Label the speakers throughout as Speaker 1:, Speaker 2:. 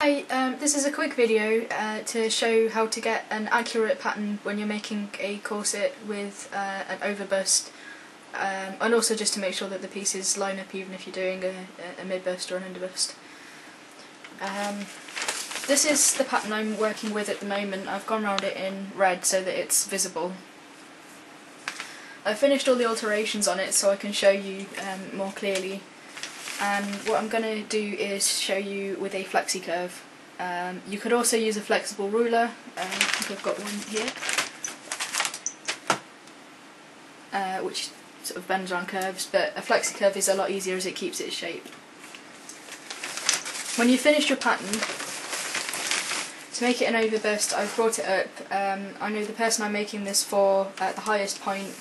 Speaker 1: Hi, this is a quick video to show how to get an accurate pattern when you're making a corset with an overbust, and also just to make sure that the pieces line up even if you're doing a mid-bust or an underbust. This is the pattern I'm working with at the moment. I've gone around it in red so that it's visible. I've finished all the alterations on it so I can show you more clearly. And what I'm going to do is show you with a flexi curve. You could also use a flexible ruler. I think I've got one here, which sort of bends around curves, but a flexi curve is a lot easier as it keeps its shape. When you finish your pattern, to make it an overbust, I've brought it up. I know the person I'm making this for at the highest point,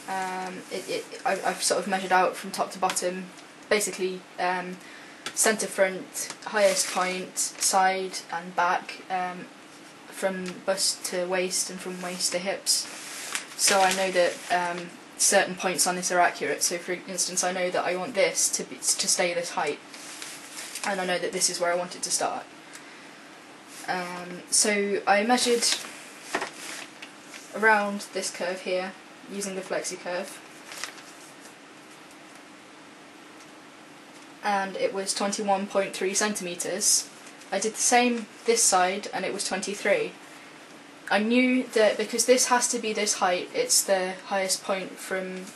Speaker 1: I've sort of measured out from top to bottom. Basically, centre front, highest point, side and back, from bust to waist and from waist to hips. So I know that certain points on this are accurate. So for instance, I know that I want this to stay this height, and I know that this is where I want it to start. So I measured around this curve here using the flexi curve, and it was 21.3 centimetres. I did the same this side and it was 23. I knew that because this has to be this height, it's the highest point from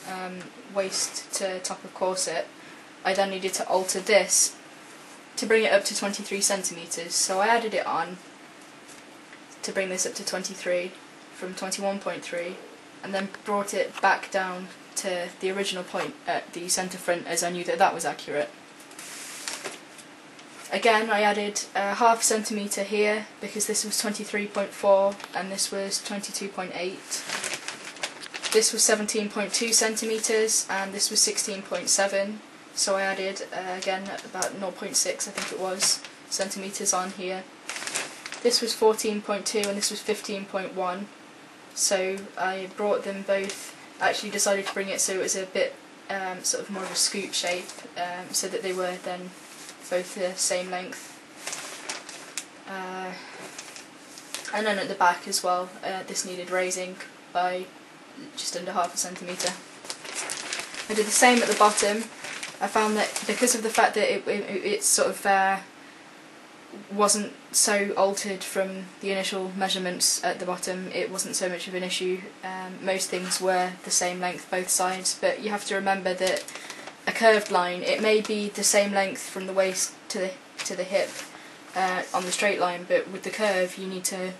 Speaker 1: waist to top of corset, I then needed to alter this to bring it up to 23 centimetres. So I added it on to bring this up to 23 from 21.3, and then brought it back down to the original point at the centre front, as I knew that that was accurate. Again, I added half a centimetre here because this was 23.4 and this was 22.8. This was 17.2 centimetres and this was 16.7. So I added again about 0.6, I think it was, centimetres on here. This was 14.2 and this was 15.1. So I brought them both. Actually decided to bring it so it was a bit sort of more of a scoop shape, so that they were then both the same length. And then at the back as well, this needed raising by just under half a centimetre. I did the same at the bottom. I found that because of the fact that it sort of wasn't so altered from the initial measurements at the bottom, it wasn't so much of an issue. Most things were the same length both sides, but you have to remember that a curved line, it may be the same length from the waist to the hip on the straight line, but with the curve you need to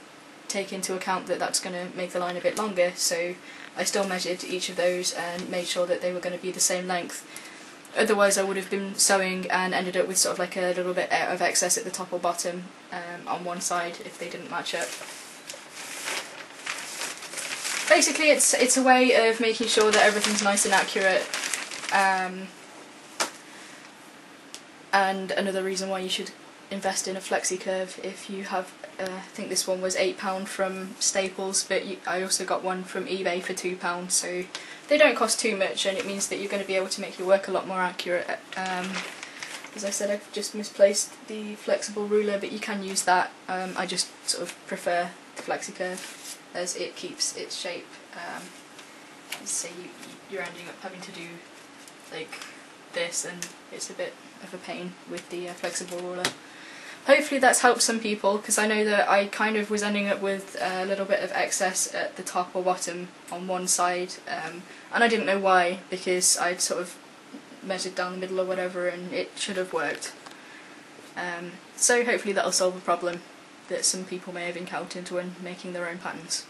Speaker 1: take into account that that's going to make the line a bit longer, so I still measured each of those and made sure that they were going to be the same length. Otherwise I would have been sewing and ended up with sort of like a little bit of excess at the top or bottom on one side if they didn't match up. Basically it's a way of making sure that everything's nice and accurate. And another reason why you should invest in a flexi curve if you have, I think this one was £8 from Staples, but I also got one from eBay for £2, so they don't cost too much, and it means that you're going to be able to make your work a lot more accurate. As I said, I've just misplaced the flexible ruler, but you can use that. I just sort of prefer the flexi curve as it keeps its shape. So you're ending up having to do like this, and it's a bit of a pain with the flexible ruler. Hopefully that's helped some people, because I know that I kind of was ending up with a little bit of excess at the top or bottom on one side, and I didn't know why, because I'd sort of measured down the middle or whatever and it should have worked. So hopefully that'll solve a problem that some people may have encountered when making their own patterns.